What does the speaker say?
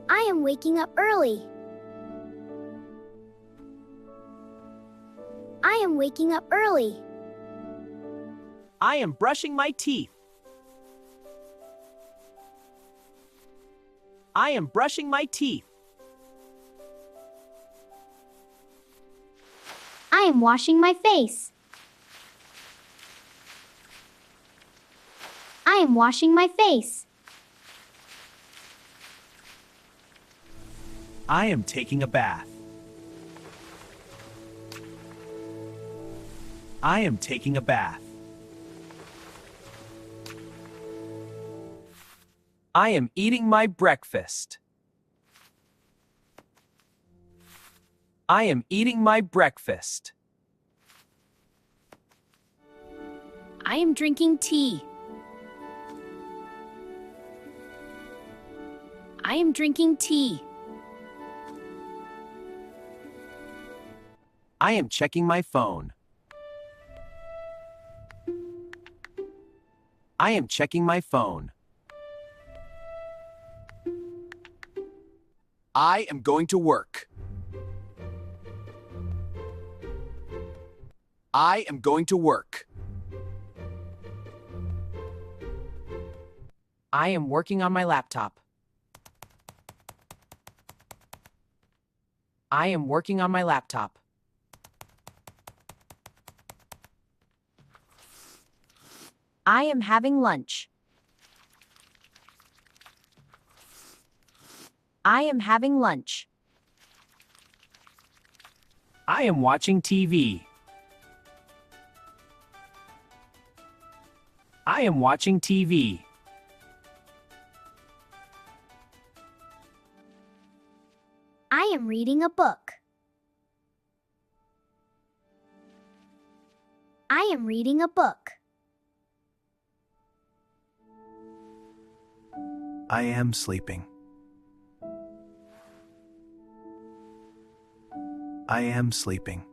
I am waking up early. I am waking up early. I am brushing my teeth. I am brushing my teeth. I am washing my face. I am washing my face. I am taking a bath. I am taking a bath. I am eating my breakfast. I am eating my breakfast. I am drinking tea. I am drinking tea. I am checking my phone. I am checking my phone. I am going to work. I am going to work. I am working on my laptop. I am working on my laptop. I am having lunch. I am having lunch. I am watching TV. I am watching TV. I am reading a book. I am reading a book. I am sleeping. I am sleeping.